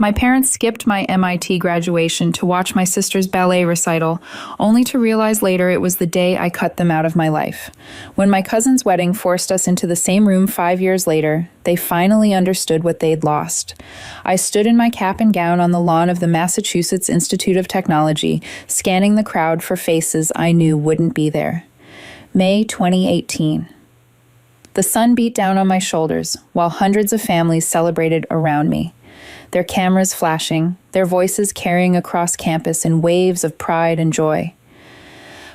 My parents skipped my MIT graduation to watch my sister's ballet recital, only to realize later it was the day I cut them out of my life. When my cousin's wedding forced us into the same room 5 years later, they finally understood what they'd lost. I stood in my cap and gown on the lawn of the Massachusetts Institute of Technology, scanning the crowd for faces I knew wouldn't be there. May 2018. The sun beat down on my shoulders, while hundreds of families celebrated around me. Their cameras flashing, their voices carrying across campus in waves of pride and joy.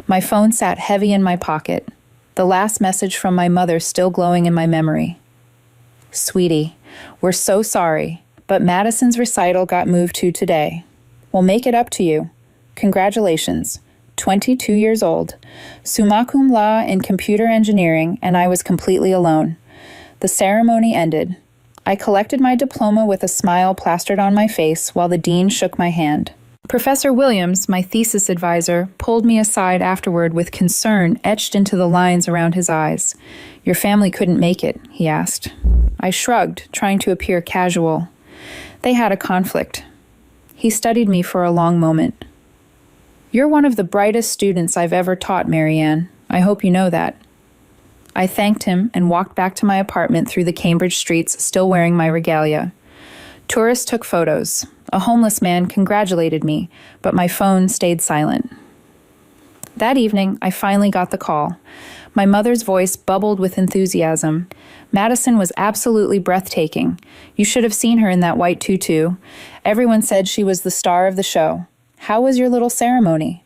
My phone sat heavy in my pocket, the last message from my mother still glowing in my memory. Sweetie, we're so sorry, but Madison's recital got moved to today. We'll make it up to you. Congratulations. 22 years old, summa cum laude in computer engineering, and I was completely alone. The ceremony ended. I collected my diploma with a smile plastered on my face while the dean shook my hand. Professor Williams, my thesis advisor, pulled me aside afterward with concern etched into the lines around his eyes. "Your family couldn't make it," he asked. I shrugged, trying to appear casual. They had a conflict. He studied me for a long moment. "You're one of the brightest students I've ever taught, Marianne. I hope you know that." I thanked him and walked back to my apartment through the Cambridge streets, still wearing my regalia. Tourists took photos. A homeless man congratulated me, but my phone stayed silent. That evening, I finally got the call. My mother's voice bubbled with enthusiasm. Madison was absolutely breathtaking. You should have seen her in that white tutu. Everyone said she was the star of the show. How was your little ceremony?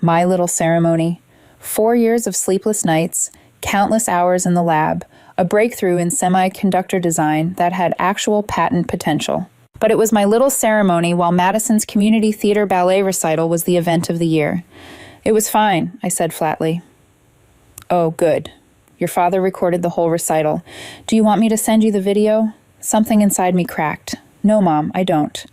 My little ceremony. 4 years of sleepless nights, countless hours in the lab, a breakthrough in semiconductor design that had actual patent potential. But it was my little ceremony while Madison's community theater ballet recital was the event of the year. It was fine, I said flatly. Oh, good. Your father recorded the whole recital. Do you want me to send you the video? Something inside me cracked. No, Mom, I don't.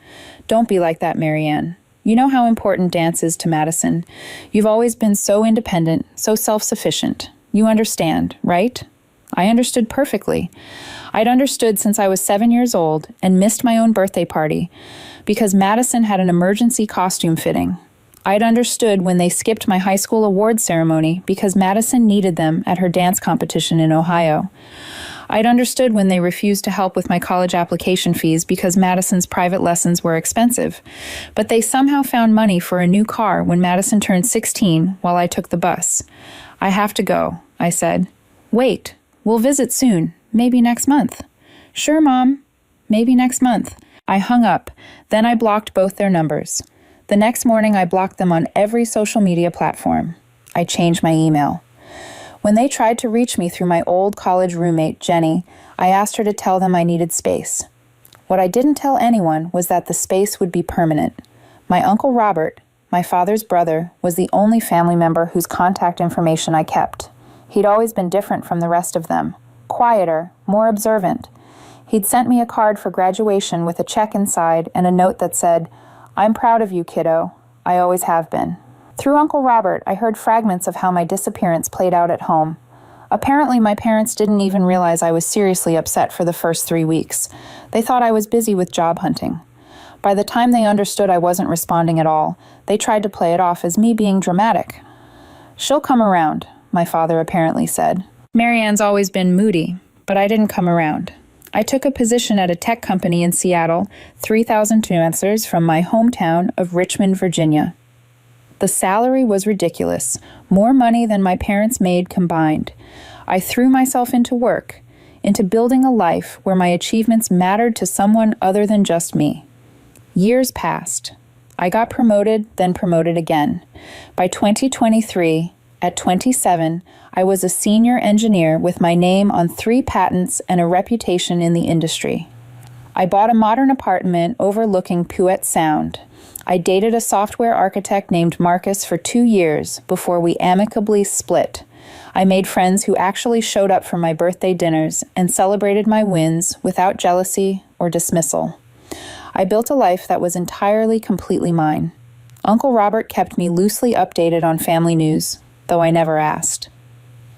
Don't be like that, Marianne. You know how important dance is to Madison. You've always been so independent, so self-sufficient. You understand, right? I understood perfectly. I'd understood since I was 7 years old and missed my own birthday party because Madison had an emergency costume fitting. I'd understood when they skipped my high school award ceremony because Madison needed them at her dance competition in Ohio. I'd understood when they refused to help with my college application fees because Madison's private lessons were expensive. But they somehow found money for a new car when Madison turned 16 while I took the bus. I have to go, I said. Wait, we'll visit soon, maybe next month. Sure, Mom, maybe next month. I hung up, then I blocked both their numbers. The next morning I blocked them on every social media platform. I changed my email. When they tried to reach me through my old college roommate, Jenny, I asked her to tell them I needed space. What I didn't tell anyone was that the space would be permanent. My Uncle Robert, my father's brother, was the only family member whose contact information I kept. He'd always been different from the rest of them, quieter, more observant. He'd sent me a card for graduation with a check inside and a note that said, "I'm proud of you, kiddo. I always have been." Through Uncle Robert, I heard fragments of how my disappearance played out at home. Apparently, my parents didn't even realize I was seriously upset for the first 3 weeks. They thought I was busy with job hunting. By the time they understood I wasn't responding at all, they tried to play it off as me being dramatic. "She'll come around," my father apparently said. Marianne's always been moody, but I didn't come around. I took a position at a tech company in Seattle, 3,000 transfers from my hometown of Richmond, Virginia. The salary was ridiculous, more money than my parents made combined. I threw myself into work, into building a life where my achievements mattered to someone other than just me. Years passed. I got promoted, then promoted again. By 2023, at 27, I was a senior engineer with my name on 3 patents and a reputation in the industry. I bought a modern apartment overlooking Puget Sound. I dated a software architect named Marcus for 2 years before we amicably split. I made friends who actually showed up for my birthday dinners and celebrated my wins without jealousy or dismissal. I built a life that was entirely, completely mine. Uncle Robert kept me loosely updated on family news, though I never asked.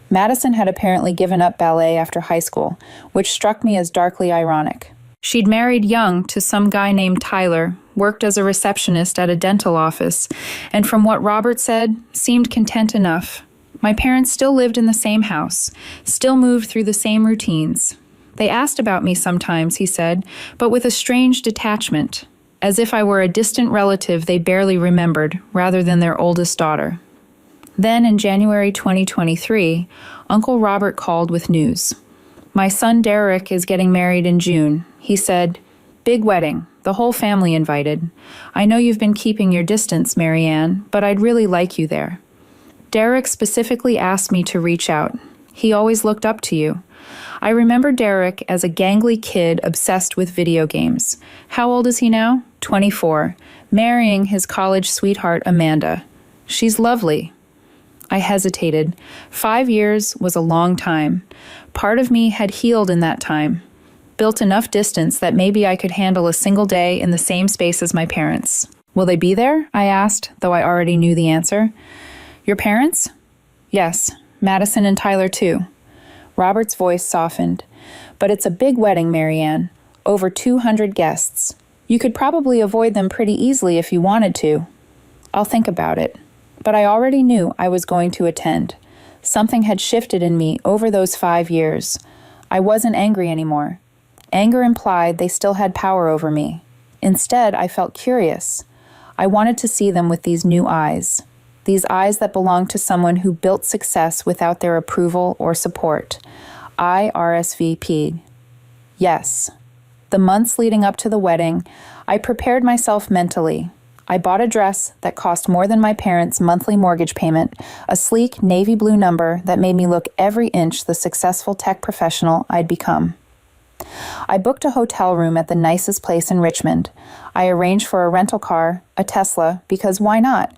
Madison had apparently given up ballet after high school, which struck me as darkly ironic. She'd married young to some guy named Tyler, worked as a receptionist at a dental office, and from what Robert said, seemed content enough. My parents still lived in the same house, still moved through the same routines. They asked about me sometimes, he said, but with a strange detachment, as if I were a distant relative they barely remembered, rather than their oldest daughter. Then in January 2023, Uncle Robert called with news. My son Derek is getting married in June. He said, "Big wedding, the whole family invited. I know you've been keeping your distance, Marianne, but I'd really like you there." Derek specifically asked me to reach out. He always looked up to you. I remember Derek as a gangly kid obsessed with video games. How old is he now? 24, marrying his college sweetheart Amanda. She's lovely. I hesitated. 5 years was a long time. Part of me had healed in that time, built enough distance that maybe I could handle a single day in the same space as my parents. "Will they be there?" I asked, though I already knew the answer. "Your parents?" "Yes, Madison and Tyler too." Robert's voice softened. "But it's a big wedding, Marianne. Over 200 guests. You could probably avoid them pretty easily if you wanted to." "I'll think about it." But I already knew I was going to attend. Something had shifted in me over those 5 years. I wasn't angry anymore. Anger implied they still had power over me. Instead, I felt curious. I wanted to see them with these new eyes. These eyes that belonged to someone who built success without their approval or support. I RSVP'd. Yes. The months leading up to the wedding, I prepared myself mentally. I bought a dress that cost more than my parents' monthly mortgage payment, a sleek navy blue number that made me look every inch the successful tech professional I'd become. I booked a hotel room at the nicest place in Richmond. I arranged for a rental car, a Tesla, because why not?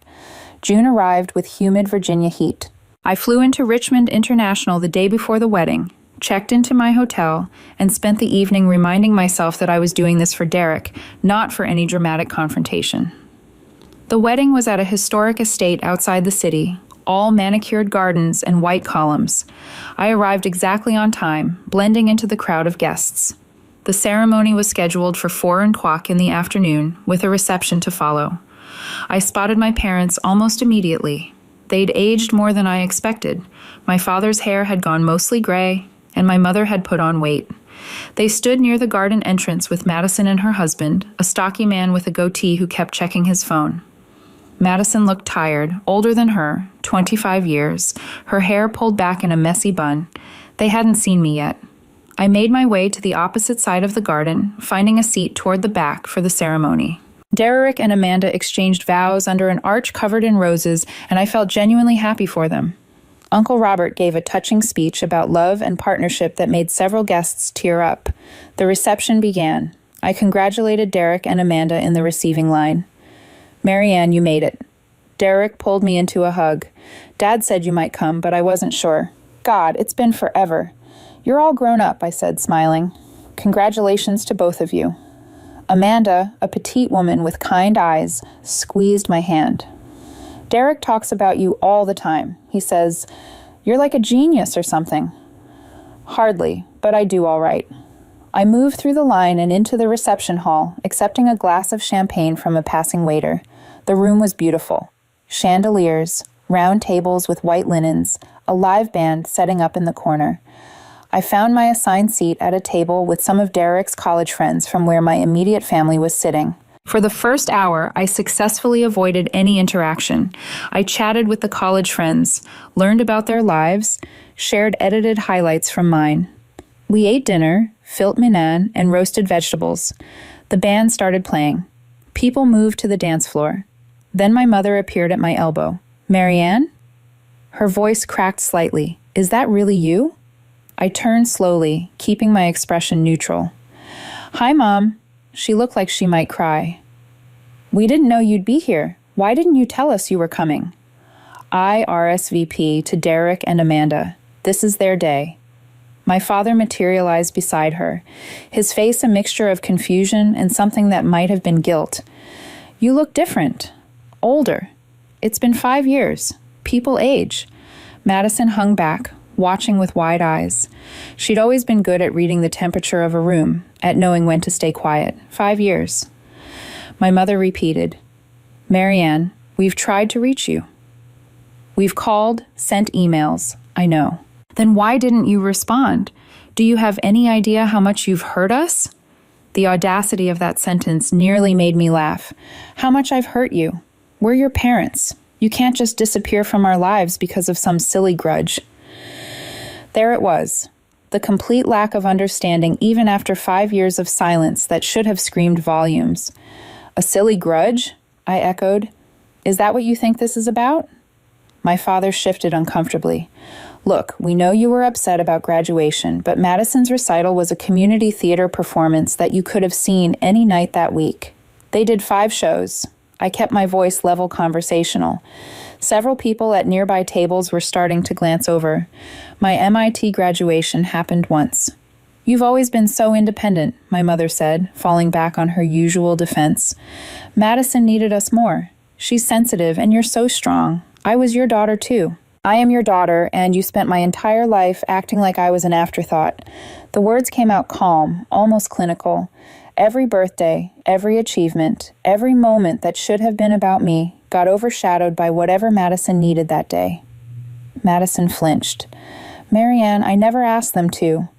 June arrived with humid Virginia heat. I flew into Richmond International the day before the wedding, checked into my hotel, and spent the evening reminding myself that I was doing this for Derek, not for any dramatic confrontation. The wedding was at a historic estate outside the city, all manicured gardens and white columns. I arrived exactly on time, blending into the crowd of guests. The ceremony was scheduled for 4:00 in the afternoon, with a reception to follow. I spotted my parents almost immediately. They'd aged more than I expected. My father's hair had gone mostly gray, and my mother had put on weight. They stood near the garden entrance with Madison and her husband, a stocky man with a goatee who kept checking his phone. Madison looked tired, older than her, 25 years, her hair pulled back in a messy bun. They hadn't seen me yet. I made my way to the opposite side of the garden, finding a seat toward the back for the ceremony. Derek and Amanda exchanged vows under an arch covered in roses, and I felt genuinely happy for them. Uncle Robert gave a touching speech about love and partnership that made several guests tear up. The reception began. I congratulated Derek and Amanda in the receiving line. "Marianne, you made it." Derek pulled me into a hug. "Dad said you might come, but I wasn't sure." "God, it's been forever." "You're all grown up," I said, smiling. "Congratulations to both of you." Amanda, a petite woman with kind eyes, squeezed my hand. "Derek talks about you all the time. He says, 'You're like a genius or something.'" "Hardly, but I do all right." I moved through the line and into the reception hall, accepting a glass of champagne from a passing waiter. The room was beautiful. Chandeliers, round tables with white linens, a live band setting up in the corner. I found my assigned seat at a table with some of Derek's college friends from where my immediate family was sitting. For the first hour, I successfully avoided any interaction. I chatted with the college friends, learned about their lives, shared edited highlights from mine. We ate dinner, filet mignon, and roasted vegetables. The band started playing. People moved to the dance floor. Then my mother appeared at my elbow. "Marianne?" Her voice cracked slightly. "Is that really you?" I turned slowly, keeping my expression neutral. "Hi, Mom." She looked like she might cry. "We didn't know you'd be here. Why didn't you tell us you were coming?" I RSVP to Derek and Amanda. This is their day. My father materialized beside her, his face a mixture of confusion and something that might have been guilt. "You look different. Older. It's been 5 years. People age." Madison hung back, watching with wide eyes. She'd always been good at reading the temperature of a room, at knowing when to stay quiet. 5 years. My mother repeated, "Marianne, we've tried to reach you. We've called, sent emails. I know." "Then why didn't you respond? Do you have any idea how much you've hurt us?" The audacity of that sentence nearly made me laugh. "How much I've hurt you? We're your parents. You can't just disappear from our lives because of some silly grudge." There it was, the complete lack of understanding even after 5 years of silence that should have screamed volumes. "A silly grudge?" I echoed. "Is that what you think this is about?" My father shifted uncomfortably. "Look, we know you were upset about graduation, but Madison's recital was a community theater performance that you could have seen any night that week. They did 5 shows. I kept my voice level conversational. Several people at nearby tables were starting to glance over. My MIT graduation happened once. "You've always been so independent," my mother said, falling back on her usual defense. "Madison needed us more. She's sensitive, and you're so strong. I was your daughter, too. I am your daughter, and you spent my entire life acting like I was an afterthought." The words came out calm, almost clinical. Every birthday, every achievement, every moment that should have been about me got overshadowed by whatever Madison needed that day. Madison flinched. "Marianne, I never asked them to."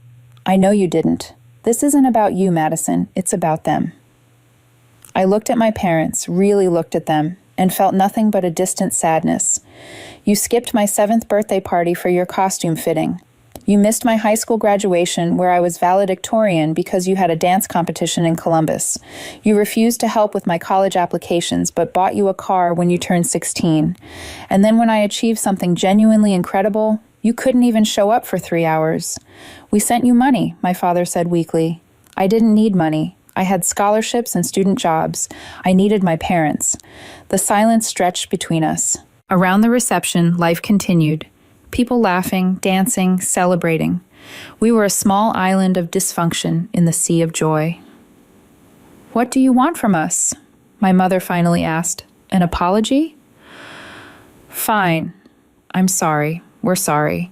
"I know you didn't. This isn't about you, Madison. It's about them." I looked at my parents, really looked at them, and felt nothing but a distant sadness. "You skipped my 7th birthday party for your costume fitting. You missed my high school graduation where I was valedictorian because you had a dance competition in Columbus. You refused to help with my college applications but bought you a car when you turned 16. And then when I achieved something genuinely incredible, you couldn't even show up for 3 hours. We sent you money," my father said weakly. "I didn't need money. I had scholarships and student jobs. I needed my parents." The silence stretched between us. Around the reception, life continued. People laughing, dancing, celebrating. We were a small island of dysfunction in the sea of joy. "What do you want from us?" my mother finally asked. "An apology?" "Fine. I'm sorry. We're sorry.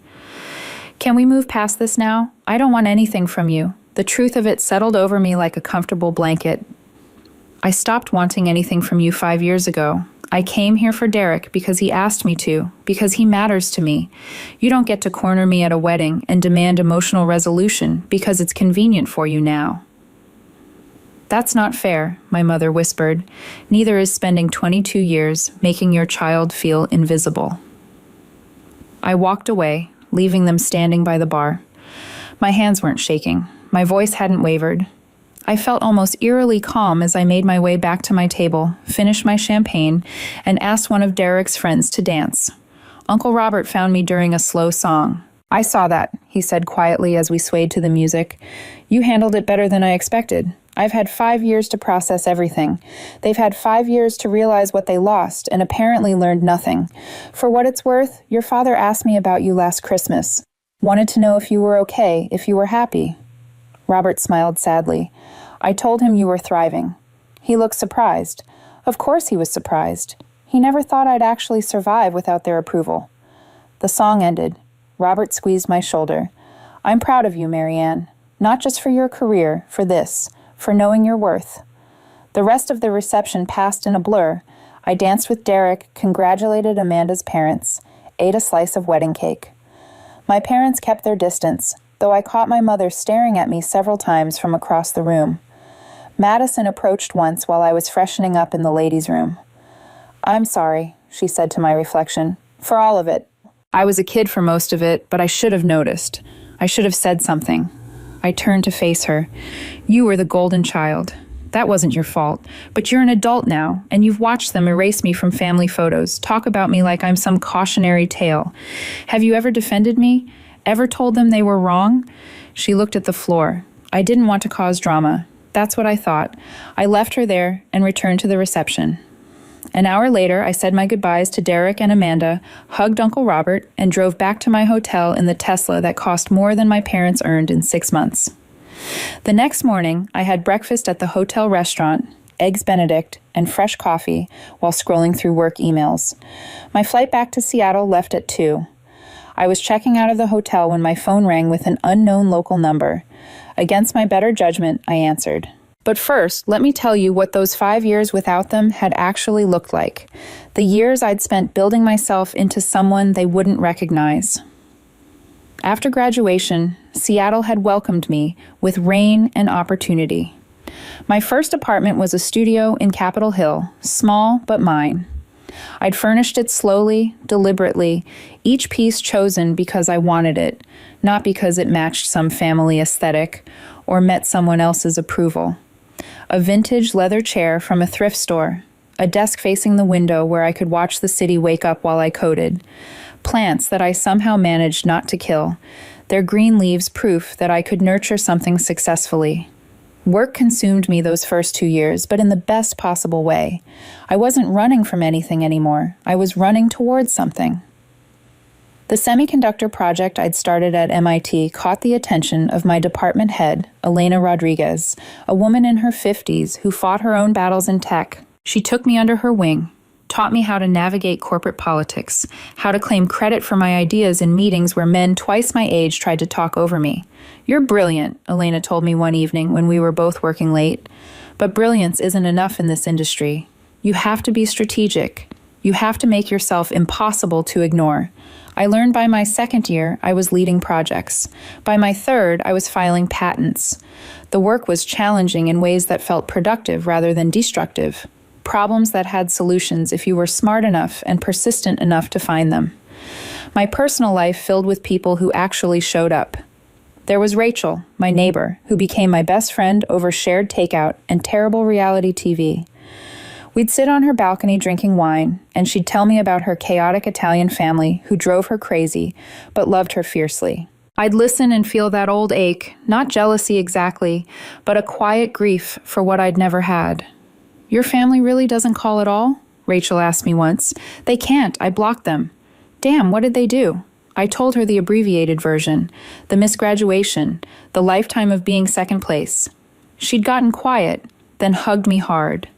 Can we move past this now? I don't want anything from you." The truth of it settled over me like a comfortable blanket. "I stopped wanting anything from you 5 years ago. I came here for Derek because he asked me to, because he matters to me. You don't get to corner me at a wedding and demand emotional resolution because it's convenient for you now." "That's not fair," my mother whispered. "Neither is spending 22 years making your child feel invisible." I walked away, leaving them standing by the bar. My hands weren't shaking. My voice hadn't wavered. I felt almost eerily calm as I made my way back to my table, finished my champagne, and asked one of Derek's friends to dance. Uncle Robert found me during a slow song. "I saw that," he said quietly as we swayed to the music. "You handled it better than I expected. I've had 5 years to process everything. They've had 5 years to realize what they lost and apparently learned nothing. For what it's worth, your father asked me about you last Christmas. Wanted to know if you were okay, if you were happy." Robert smiled sadly. "I told him you were thriving." He looked surprised. Of course he was surprised. He never thought I'd actually survive without their approval. The song ended. Robert squeezed my shoulder. "I'm proud of you, Marianne. Not just for your career, for this, for knowing your worth." The rest of the reception passed in a blur. I danced with Derek, congratulated Amanda's parents, ate a slice of wedding cake. My parents kept their distance, though I caught my mother staring at me several times from across the room. Madison approached once while I was freshening up in the ladies' room. "I'm sorry," she said to my reflection, "for all of it. I was a kid for most of it, but I should have noticed. I should have said something." I turned to face her. "You were the golden child. That wasn't your fault. But you're an adult now, and you've watched them erase me from family photos, talk about me like I'm some cautionary tale. Have you ever defended me? Ever told them they were wrong?" She looked at the floor. I didn't want to cause drama. That's what I thought. I left her there and returned to the reception. An hour later, I said my goodbyes to Derek and Amanda, hugged Uncle Robert, and drove back to my hotel in the Tesla that cost more than my parents earned in 6 months. The next morning, I had breakfast at the hotel restaurant, Eggs Benedict, and fresh coffee while scrolling through work emails. My flight back to Seattle left at 2. I was checking out of the hotel when my phone rang with an unknown local number. Against my better judgment, I answered. But first, let me tell you what those 5 years without them had actually looked like. The years I'd spent building myself into someone they wouldn't recognize. After graduation, Seattle had welcomed me with rain and opportunity. My first apartment was a studio in Capitol Hill, small but mine. I'd furnished it slowly, deliberately, each piece chosen because I wanted it, not because it matched some family aesthetic or met someone else's approval. A vintage leather chair from a thrift store, a desk facing the window where I could watch the city wake up while I coded, plants that I somehow managed not to kill, their green leaves proof that I could nurture something successfully. Work consumed me those first 2 years, but in the best possible way. I wasn't running from anything anymore. I was running towards something. The semiconductor project I'd started at MIT caught the attention of my department head, Elena Rodriguez, a woman in her 50s who fought her own battles in tech. She took me under her wing, taught me how to navigate corporate politics, how to claim credit for my ideas in meetings where men twice my age tried to talk over me. "You're brilliant," Elena told me one evening when we were both working late. "But brilliance isn't enough in this industry. You have to be strategic. You have to make yourself impossible to ignore." I learned by my second year I was leading projects. By my third, I was filing patents. The work was challenging in ways that felt productive rather than destructive. Problems that had solutions if you were smart enough and persistent enough to find them. My personal life filled with people who actually showed up. There was Rachel, my neighbor, who became my best friend over shared takeout and terrible reality TV. We'd sit on her balcony drinking wine, and she'd tell me about her chaotic Italian family who drove her crazy, but loved her fiercely. I'd listen and feel that old ache, not jealousy exactly, but a quiet grief for what I'd never had. "Your family really doesn't call at all?" Rachel asked me once. "They can't. I blocked them." "Damn, what did they do?" I told her the abbreviated version, the misgraduation, the lifetime of being second place. She'd gotten quiet, then hugged me hard.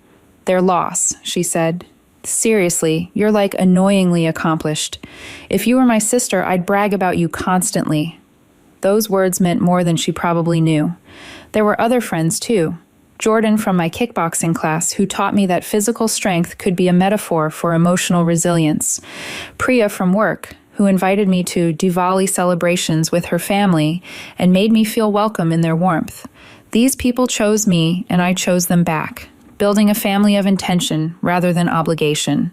"Their loss," she said. "Seriously, you're like annoyingly accomplished. If you were my sister, I'd brag about you constantly." Those words meant more than she probably knew. There were other friends, too. Jordan from my kickboxing class, who taught me that physical strength could be a metaphor for emotional resilience. Priya from work, who invited me to Diwali celebrations with her family and made me feel welcome in their warmth. These people chose me, and I chose them back, building a family of intention rather than obligation.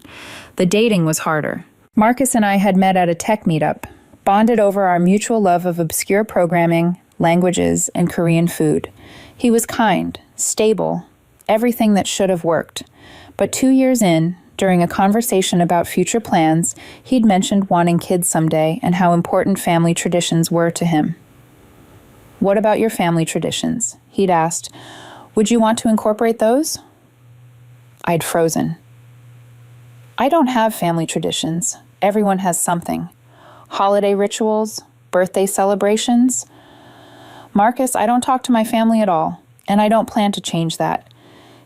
The dating was harder. Marcus and I had met at a tech meetup, bonded over our mutual love of obscure programming, languages, and Korean food. He was kind, stable, everything that should have worked. But 2 years in, during a conversation about future plans, he'd mentioned wanting kids someday and how important family traditions were to him. "What about your family traditions?" he'd asked. "Would you want to incorporate those?" I'd frozen. I don't have family traditions. Everyone has something. Holiday rituals, birthday celebrations. Marcus, I don't talk to my family at all, and I don't plan to change that.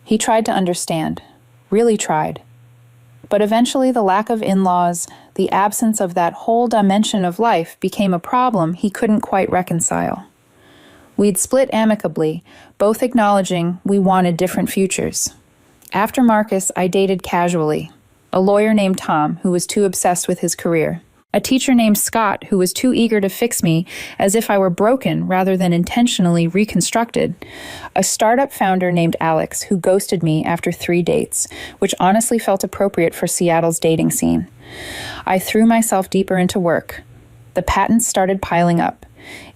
He tried to understand, really tried. But eventually the lack of in-laws, the absence of that whole dimension of life became a problem he couldn't quite reconcile. We'd split amicably, both acknowledging we wanted different futures. After Marcus, I dated casually. A lawyer named Tom, who was too obsessed with his career. A teacher named Scott, who was too eager to fix me as if I were broken rather than intentionally reconstructed. A startup founder named Alex, who ghosted me after 3 dates, which honestly felt appropriate for Seattle's dating scene. I threw myself deeper into work. The patents started piling up.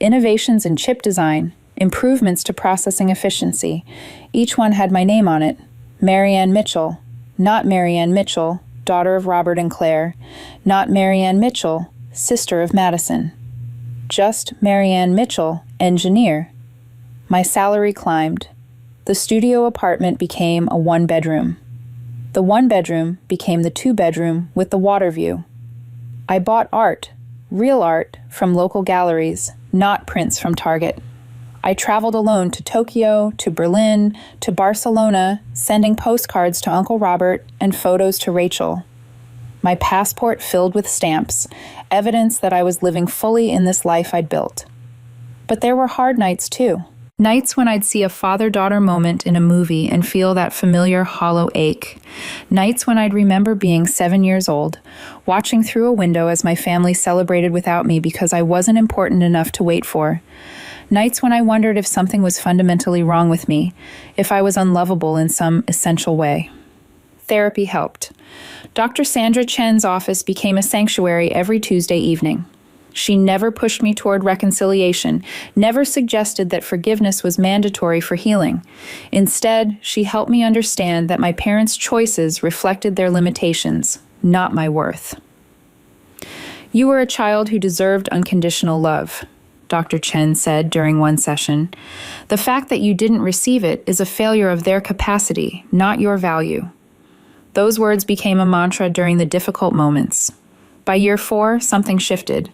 Innovations in chip design, improvements to processing efficiency. Each one had my name on it. Marianne Mitchell, not Marianne Mitchell, daughter of Robert and Claire, not Marianne Mitchell, sister of Madison. Just Marianne Mitchell, engineer. My salary climbed. The studio apartment became a 1-bedroom. The 1-bedroom became the 2-bedroom with the water view. I bought art, real art, from local galleries, not prints from Target. I traveled alone to Tokyo, to Berlin, to Barcelona, sending postcards to Uncle Robert and photos to Rachel. my passport filled with stamps, evidence that I was living fully in this life I'd built. But there were hard nights too. Nights when I'd see a father-daughter moment in a movie and feel that familiar hollow ache. Nights when I'd remember being 7 years old, watching through a window as my family celebrated without me because I wasn't important enough to wait for. Nights when I wondered if something was fundamentally wrong with me, if I was unlovable in some essential way. Therapy helped. Dr. Sandra Chen's office became a sanctuary every Tuesday evening. She never pushed me toward reconciliation, never suggested that forgiveness was mandatory for healing. Instead, she helped me understand that my parents' choices reflected their limitations, not my worth. "You were a child who deserved unconditional love," Dr. Chen said during one session. "The fact that you didn't receive it is a failure of their capacity, not your value." Those words became a mantra during the difficult moments. By year 4, something shifted.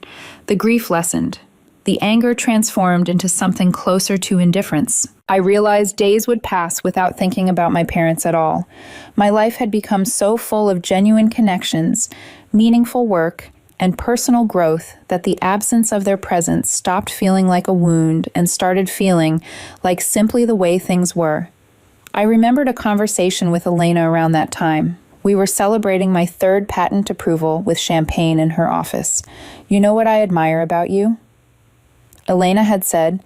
The grief lessened. The anger transformed into something closer to indifference. I realized days would pass without thinking about my parents at all. My life had become so full of genuine connections, meaningful work, and personal growth that the absence of their presence stopped feeling like a wound and started feeling like simply the way things were. I remembered a conversation with Elena around that time. We were celebrating my 3rd patent approval with champagne in her office. "You know what I admire about you?" Elena had said,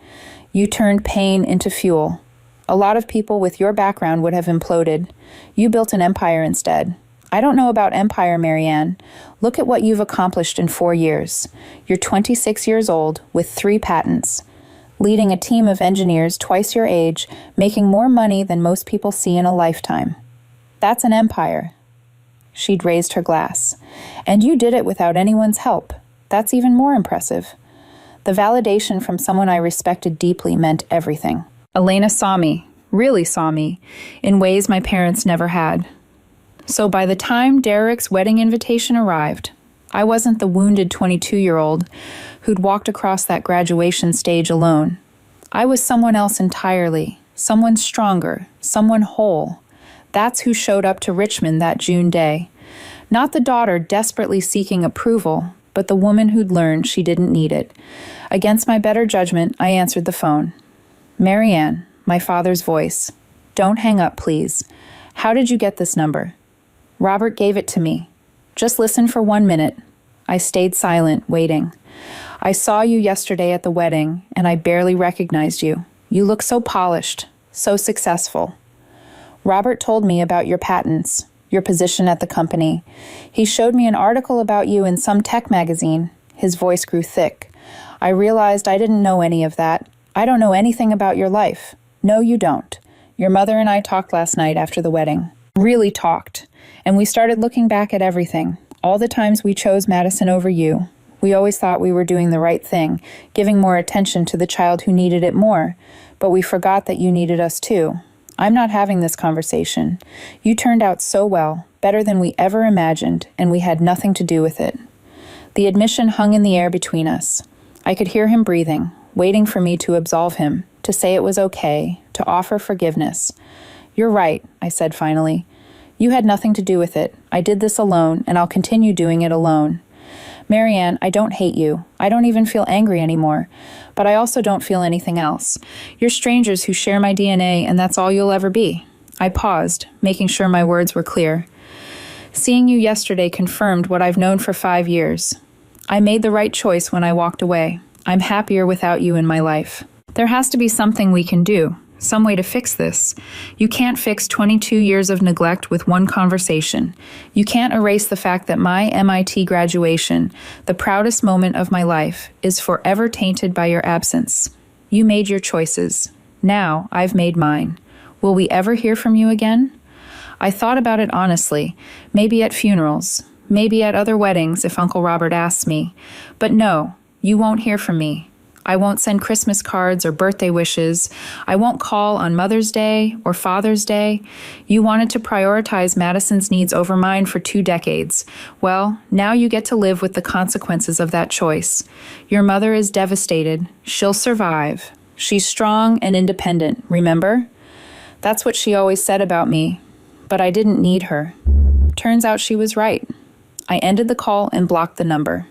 "You turned pain into fuel. A lot of people with your background would have imploded. You built an empire instead. I don't know about empire, Marianne. Look at what you've accomplished in 4 years. You're 26 years old with 3 patents, leading a team of engineers twice your age, making more money than most people see in a lifetime. That's an empire." She'd raised her glass. "And you did it without anyone's help. That's even more impressive." The validation from someone I respected deeply meant everything. Elena saw me, really saw me, in ways my parents never had. So by the time Derek's wedding invitation arrived, I wasn't the wounded 22-year-old who'd walked across that graduation stage alone. I was someone else entirely, someone stronger, someone whole. That's who showed up to Richmond that June day. Not the daughter desperately seeking approval, but the woman who'd learned she didn't need it. Against my better judgment, I answered the phone. "Marianne," my father's voice. "Don't hang up, please. How did you get this number?" "Robert gave it to me. Just listen for 1 minute." I stayed silent, waiting. "I saw you yesterday at the wedding, and I barely recognized you. You look so polished, so successful." "Robert told me about your patents, your position at the company. He showed me an article about you in some tech magazine." His voice grew thick. "I realized I didn't know any of that. I don't know anything about your life." "No, you don't. Your mother and I talked last night after the wedding. Really talked. And we started looking back at everything. All the times we chose Madison over you. We always thought we were doing the right thing, giving more attention to the child who needed it more. But we forgot that you needed us too. I'm not having this conversation. You turned out so well, better than we ever imagined, and we had nothing to do with it." The admission hung in the air between us. I could hear him breathing, waiting for me to absolve him, to say it was okay, to offer forgiveness. "You're right," I said finally. "You had nothing to do with it. I did this alone, and I'll continue doing it alone. Marianne, I don't hate you. I don't even feel angry anymore. But I also don't feel anything else. You're strangers who share my DNA, and that's all you'll ever be." I paused, making sure my words were clear. "Seeing you yesterday confirmed what I've known for 5 years. I made the right choice when I walked away. I'm happier without you in my life. There has to be something we can do. Some way to fix this. You can't fix 22 years of neglect with one conversation. You can't erase the fact that my MIT graduation, the proudest moment of my life, is forever tainted by your absence. You made your choices. Now I've made mine. Will we ever hear from you again?" I thought about it honestly, maybe at funerals, maybe at other weddings if Uncle Robert asks me. But no, you won't hear from me. I won't send Christmas cards or birthday wishes. I won't call on Mother's Day or Father's Day. You wanted to prioritize Madison's needs over mine for 2 decades. Well, now you get to live with the consequences of that choice. Your mother is devastated. She'll survive. She's strong and independent, remember? That's what she always said about me. But I didn't need her. Turns out she was right. I ended the call and blocked the number.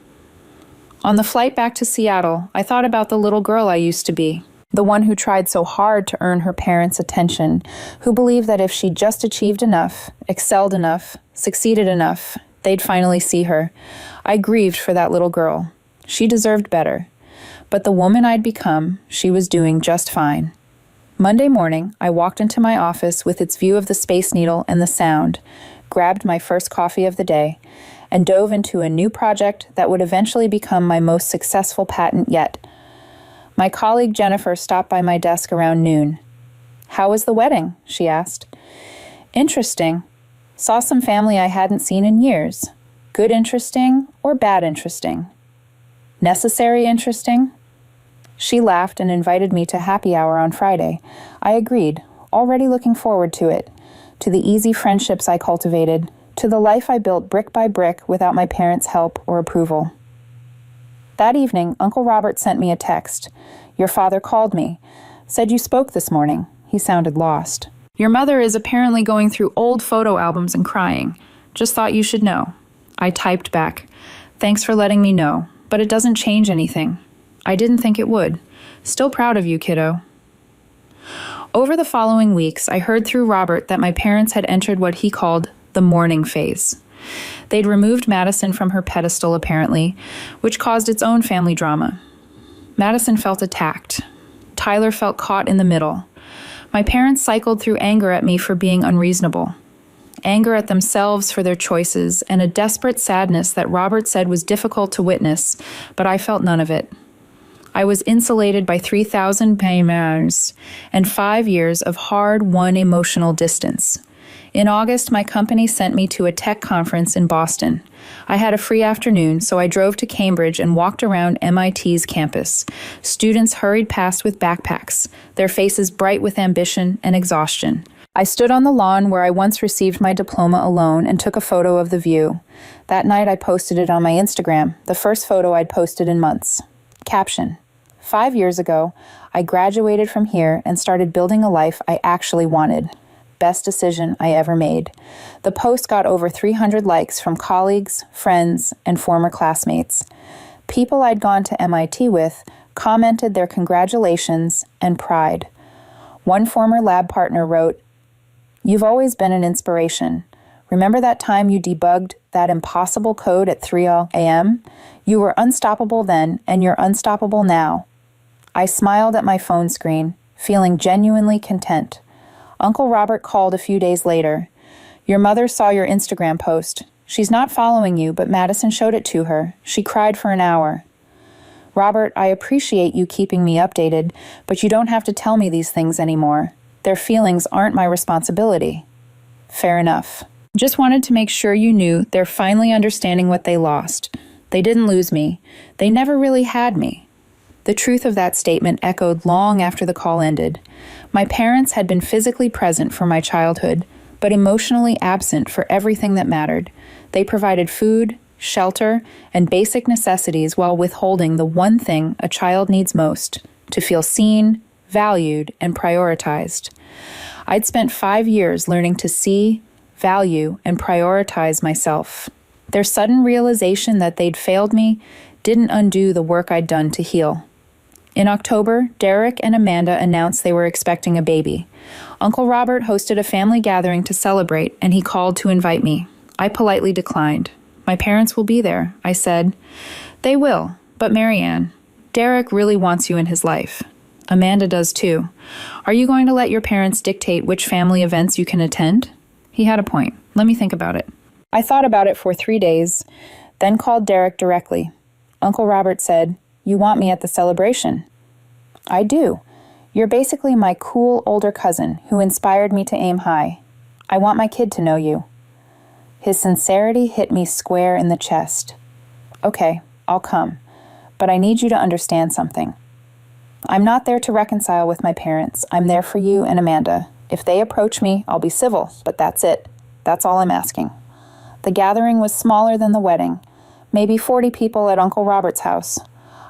On the flight back to Seattle, I thought about the little girl I used to be, the one who tried so hard to earn her parents' attention, who believed that if she just achieved enough, excelled enough, succeeded enough, they'd finally see her. I grieved for that little girl. She deserved better. But the woman I'd become, she was doing just fine. Monday morning, I walked into my office with its view of the Space Needle and the Sound, grabbed my first coffee of the day, and dove into a new project that would eventually become my most successful patent yet. My colleague Jennifer stopped by my desk around noon. "How was the wedding?" she asked. "Interesting. Saw some family I hadn't seen in years. Good interesting or bad interesting? Necessary interesting?" She laughed and invited me to happy hour on Friday. I agreed, already looking forward to it, to the easy friendships I cultivated, to the life I built brick by brick without my parents' help or approval. That evening, Uncle Robert sent me a text. "Your father called me. Said you spoke this morning." He sounded lost. "Your mother is apparently going through old photo albums and crying. Just thought you should know." I typed back, "Thanks for letting me know, but it doesn't change anything." I didn't think it would. "Still proud of you, kiddo." Over the following weeks, I heard through Robert that my parents had entered what he called the mourning phase. They'd removed Madison from her pedestal, apparently, which caused its own family drama. Madison felt attacked. Tyler felt caught in the middle. My parents cycled through anger at me for being unreasonable, anger at themselves for their choices, and a desperate sadness that Robert said was difficult to witness, but I felt none of it. I was insulated by 3,000 payments and 5 years of hard-won emotional distance. In August, my company sent me to a tech conference in Boston. I had a free afternoon, so I drove to Cambridge and walked around MIT's campus. Students hurried past with backpacks, their faces bright with ambition and exhaustion. I stood on the lawn where I once received my diploma alone and took a photo of the view. That night, I posted it on my Instagram, the first photo I'd posted in months. Caption: 5 years ago, I graduated from here and started building a life I actually wanted. Best decision I ever made. The post got over 300 likes from colleagues, friends, and former classmates. People I'd gone to MIT with commented their congratulations and pride. One former lab partner wrote, "You've always been an inspiration. Remember that time you debugged that impossible code at 3 a.m.? You were unstoppable then, and you're unstoppable now." I smiled at my phone screen, feeling genuinely content. Uncle Robert called a few days later. "Your mother saw your Instagram post. She's not following you, but Madison showed it to her. She cried for an hour." "Robert, I appreciate you keeping me updated, but you don't have to tell me these things anymore. Their feelings aren't my responsibility." "Fair enough. Just wanted to make sure you knew they're finally understanding what they lost. They didn't lose me. They never really had me." The truth of that statement echoed long after the call ended. My parents had been physically present for my childhood, but emotionally absent for everything that mattered. They provided food, shelter, and basic necessities while withholding the one thing a child needs most: to feel seen, valued, and prioritized. I'd spent 5 years learning to see, value, and prioritize myself. Their sudden realization that they'd failed me didn't undo the work I'd done to heal. In October, Derek and Amanda announced they were expecting a baby. Uncle Robert hosted a family gathering to celebrate, and he called to invite me. I politely declined. "My parents will be there," I said. "They will, but Marianne, Derek really wants you in his life. Amanda does too. Are you going to let your parents dictate which family events you can attend?" He had a point. Let me think about it. I thought about it for 3 days, then called Derek directly. Uncle Robert said, "You want me at the celebration?" "I do. You're basically my cool older cousin who inspired me to aim high. I want my kid to know you." His sincerity hit me square in the chest. "Okay, I'll come, but I need you to understand something. I'm not there to reconcile with my parents. I'm there for you and Amanda. If they approach me, I'll be civil, but that's it. That's all I'm asking." The gathering was smaller than the wedding, maybe 40 people at Uncle Robert's house.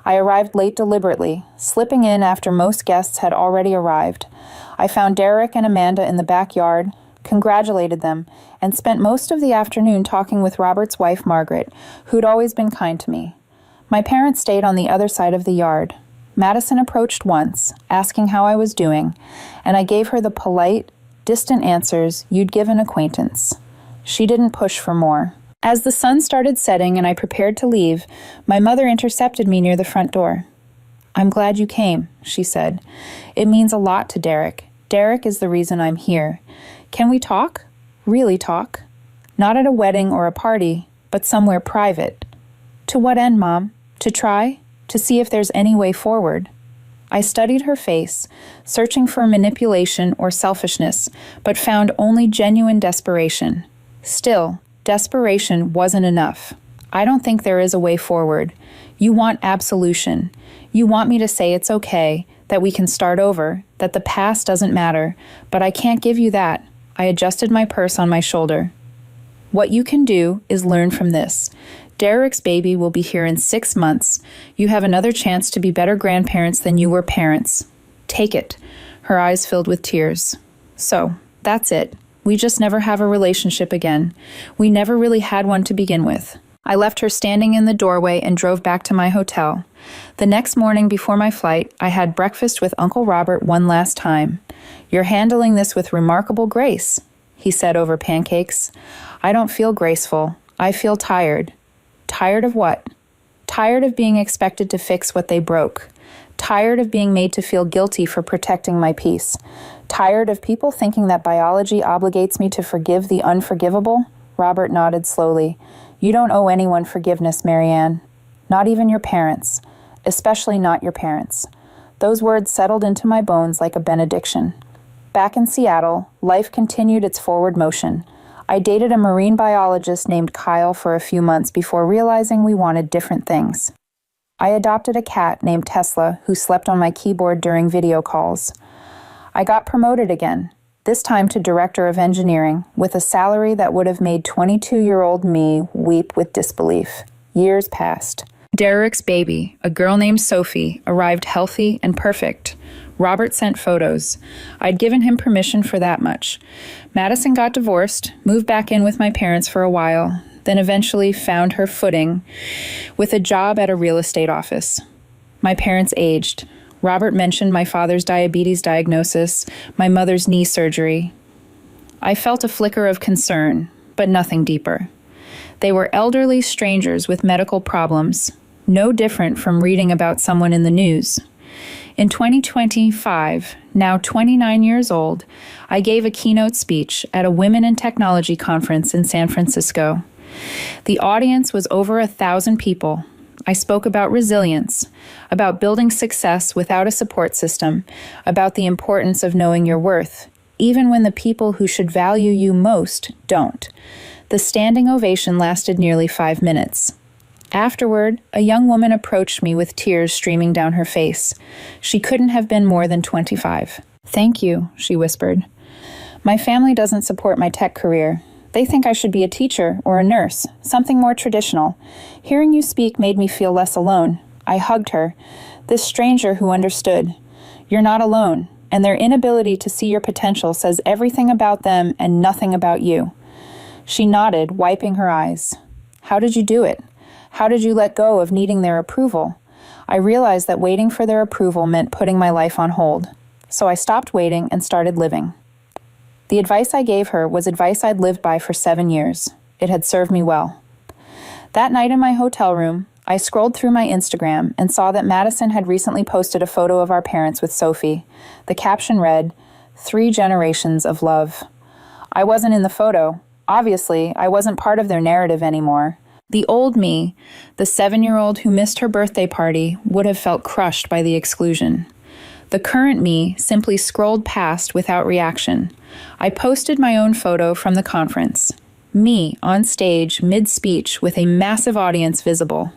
I arrived late deliberately, slipping in after most guests had already arrived. I found Derek and Amanda in the backyard, congratulated them, and spent most of the afternoon talking with Robert's wife, Margaret, who'd always been kind to me. My parents stayed on the other side of the yard. Madison approached once, asking how I was doing, and I gave her the polite, distant answers you'd give an acquaintance. She didn't push for more. As the sun started setting and I prepared to leave, my mother intercepted me near the front door. "I'm glad you came," she said. "It means a lot to Derek. Derek is the reason I'm here. Can we talk? Really talk? Not at a wedding or a party, but somewhere private." "To what end, Mom? To try? To see if there's any way forward?" I studied her face, searching for manipulation or selfishness, but found only genuine desperation. Still, desperation wasn't enough. "I don't think there is a way forward. You want absolution. You want me to say it's okay, that we can start over, that the past doesn't matter, but I can't give you that." I adjusted my purse on my shoulder. "What you can do is learn from this. Derek's baby will be here in 6 months. You have another chance to be better grandparents than you were parents. Take it." Her eyes filled with tears. "So, that's it. We just never have a relationship again. We never really had one to begin with." I left her standing in the doorway and drove back to my hotel. The next morning before my flight, I had breakfast with Uncle Robert one last time. "You're handling this with remarkable grace," he said over pancakes. "I don't feel graceful. I feel tired." Tired of what? Tired of being expected to fix what they broke. Tired of being made to feel guilty for protecting my peace. Tired of people thinking that biology obligates me to forgive the unforgivable? Robert nodded slowly. "You don't owe anyone forgiveness, Marianne. Not even your parents. Especially not your parents." Those words settled into my bones like a benediction. Back in Seattle, life continued its forward motion. I dated a marine biologist named Kyle for a few months before realizing we wanted different things. I adopted a cat named Tesla who slept on my keyboard during video calls. I got promoted again, this time to director of engineering, with a salary that would have made 22-year-old me weep with disbelief. Years passed. Derek's baby, a girl named Sophie, arrived healthy and perfect. Robert sent photos. I'd given him permission for that much. Madison got divorced, moved back in with my parents for a while, then eventually found her footing with a job at a real estate office. My parents aged. Robert mentioned my father's diabetes diagnosis, my mother's knee surgery. I felt a flicker of concern, but nothing deeper. They were elderly strangers with medical problems, no different from reading about someone in the news. In 2025, now 29 years old, I gave a keynote speech at a Women in Technology conference in San Francisco. The audience was over 1,000 people. I spoke about resilience, about building success without a support system, about the importance of knowing your worth, even when the people who should value you most don't. The standing ovation lasted nearly 5 minutes. Afterward, a young woman approached me with tears streaming down her face. She couldn't have been more than 25. "Thank you," she whispered. "My family doesn't support my tech career. They think I should be a teacher or a nurse, something more traditional. Hearing you speak made me feel less alone." I hugged her, this stranger who understood. "You're not alone, and their inability to see your potential says everything about them and nothing about you." She nodded, wiping her eyes. "How did you do it? How did you let go of needing their approval?" I realized that waiting for their approval meant putting my life on hold. So I stopped waiting and started living. The advice I gave her was advice I'd lived by for 7 years. It had served me well. That night in my hotel room, I scrolled through my Instagram and saw that Madison had recently posted a photo of our parents with Sophie. The caption read, "3 generations of love." I wasn't in the photo. Obviously, I wasn't part of their narrative anymore. The old me, the 7-year-old who missed her birthday party, would have felt crushed by the exclusion. The current me simply scrolled past without reaction. I posted my own photo from the conference. Me on stage mid-speech with a massive audience visible.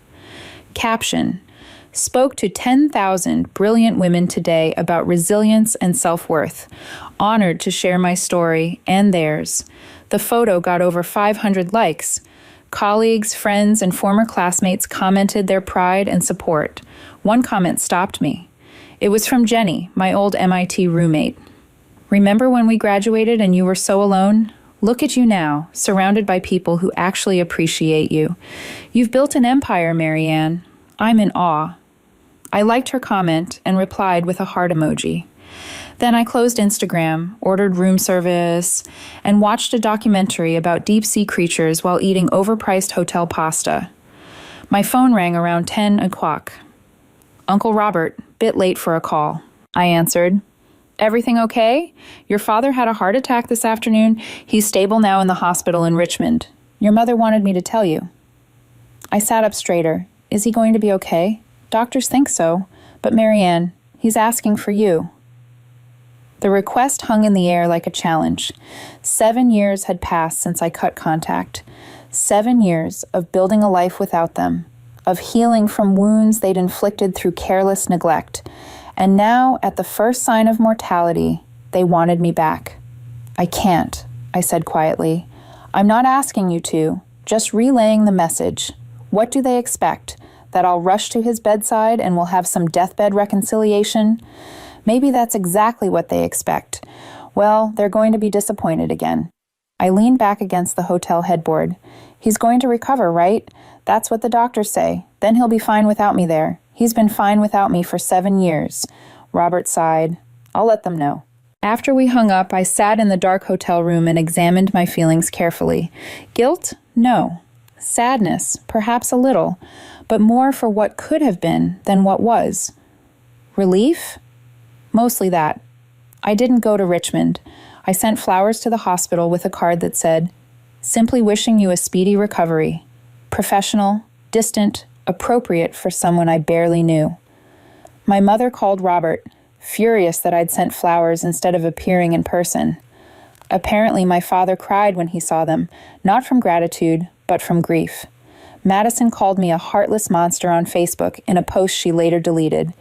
Caption: "Spoke to 10,000 brilliant women today about resilience and self-worth. Honored to share my story and theirs." The photo got over 500 likes. Colleagues, friends, and former classmates commented their pride and support. One comment stopped me. It was from Jenny, my old MIT roommate. Remember when we graduated and you were so alone? Look at you now, surrounded by people who actually appreciate you. You've built an empire, Marianne. I'm in awe." I liked her comment and replied with a heart emoji. Then I closed Instagram, ordered room service, and watched a documentary about deep-sea creatures while eating overpriced hotel pasta. My phone rang around 10 o'clock. "Uncle Robert, bit late for a call," I answered. "Everything okay? Your father had a heart attack this afternoon. He's stable now in the hospital in Richmond. Your mother wanted me to tell you." I sat up straighter. "Is he going to be okay? Doctors think so. But Marianne, he's asking for you." The request hung in the air like a challenge. 7 years had passed since I cut contact. 7 years of building a life without them, of healing from wounds they'd inflicted through careless neglect. And now, at the first sign of mortality, they wanted me back. "I can't," I said quietly. "I'm not asking you to, just relaying the message. What do they expect? That I'll rush to his bedside and we'll have some deathbed reconciliation? Maybe that's exactly what they expect. Well, they're going to be disappointed again." I leaned back against the hotel headboard. "He's going to recover, right? That's what the doctors say. Then he'll be fine without me there. He's been fine without me for 7 years. Robert sighed. "I'll let them know." After we hung up, I sat in the dark hotel room and examined my feelings carefully. Guilt? No. Sadness? Perhaps a little, but more for what could have been than what was. Relief? Mostly that. I didn't go to Richmond. I sent flowers to the hospital with a card that said, "Simply wishing you a speedy recovery. Professional, distant, appropriate for someone I barely knew." My mother called Robert, furious that I'd sent flowers instead of appearing in person. Apparently, my father cried when he saw them, not from gratitude, but from grief. Madison called me a heartless monster on Facebook in a post she later deleted.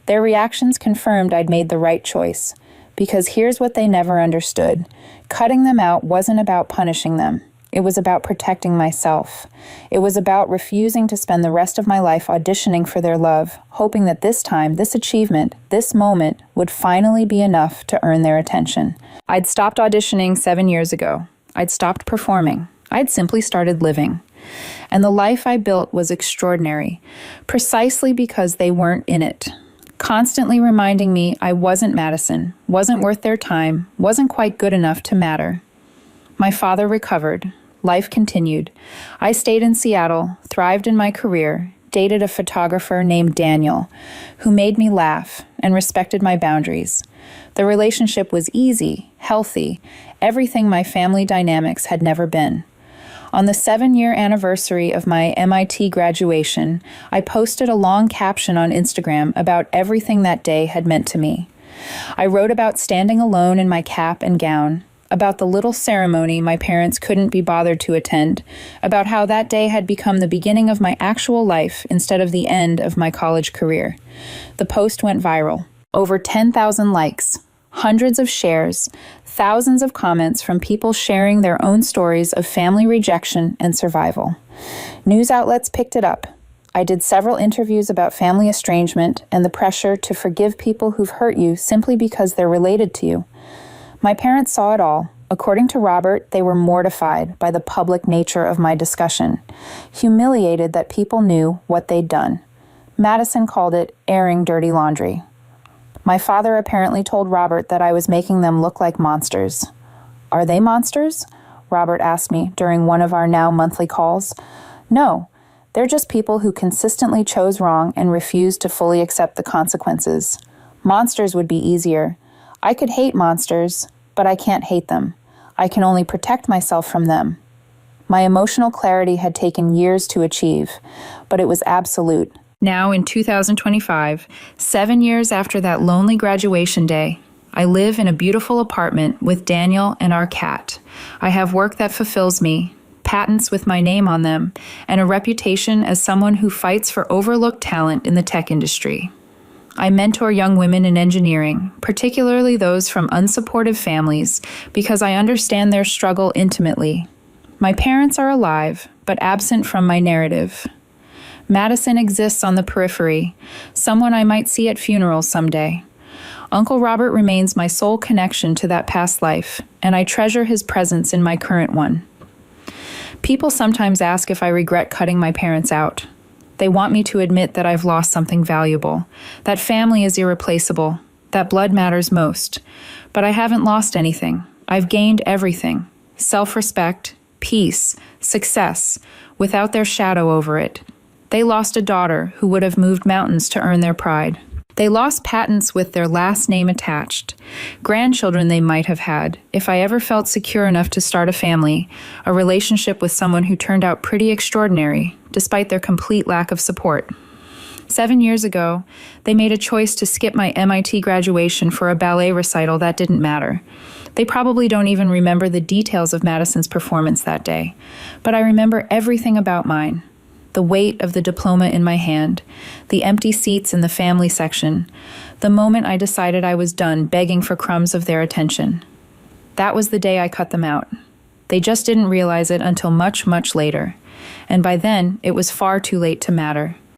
Their reactions confirmed I'd made the right choice, because here's what they never understood. Cutting them out wasn't about punishing them. It was about protecting myself. It was about refusing to spend the rest of my life auditioning for their love, hoping that this time, this achievement, this moment would finally be enough to earn their attention. I'd stopped auditioning 7 years ago. I'd stopped performing. I'd simply started living. And the life I built was extraordinary, precisely because they weren't in it. Constantly reminding me I wasn't Madison, wasn't worth their time, wasn't quite good enough to matter. My father recovered. Life continued. I stayed in Seattle, thrived in my career, dated a photographer named Daniel, who made me laugh and respected my boundaries. The relationship was easy, healthy, everything my family dynamics had never been. On the 7-year anniversary of my MIT graduation, I posted a long caption on Instagram about everything that day had meant to me. I wrote about standing alone in my cap and gown, about the little ceremony my parents couldn't be bothered to attend, about how that day had become the beginning of my actual life instead of the end of my college career. The post went viral. Over 10,000 likes, hundreds of shares, thousands of comments from people sharing their own stories of family rejection and survival. News outlets picked it up. I did several interviews about family estrangement and the pressure to forgive people who've hurt you simply because they're related to you. My parents saw it all. According to Robert, they were mortified by the public nature of my discussion, humiliated that people knew what they'd done. Madison called it airing dirty laundry. My father apparently told Robert that I was making them look like monsters. "Are they monsters?" Robert asked me during one of our now monthly calls. "No, they're just people who consistently chose wrong and refused to fully accept the consequences. Monsters would be easier. I could hate monsters, but I can't hate them. I can only protect myself from them." My emotional clarity had taken years to achieve, but it was absolute. Now in 2025, 7 years after that lonely graduation day, I live in a beautiful apartment with Daniel and our cat. I have work that fulfills me, patents with my name on them, and a reputation as someone who fights for overlooked talent in the tech industry. I mentor young women in engineering, particularly those from unsupportive families, because I understand their struggle intimately. My parents are alive, but absent from my narrative. Madison exists on the periphery, someone I might see at funerals someday. Uncle Robert remains my sole connection to that past life, and I treasure his presence in my current one. People sometimes ask if I regret cutting my parents out. They want me to admit that I've lost something valuable, that family is irreplaceable, that blood matters most. But I haven't lost anything. I've gained everything: self-respect, peace, success, without their shadow over it. They lost a daughter who would have moved mountains to earn their pride. They lost patents with their last name attached, grandchildren they might have had, if I ever felt secure enough to start a family, a relationship with someone who turned out pretty extraordinary, despite their complete lack of support. 7 years ago, they made a choice to skip my MIT graduation for a ballet recital that didn't matter. They probably don't even remember the details of Madison's performance that day, but I remember everything about mine. The weight of the diploma in my hand, the empty seats in the family section, the moment I decided I was done begging for crumbs of their attention. That was the day I cut them out. They just didn't realize it until much, much later. And by then, it was far too late to matter.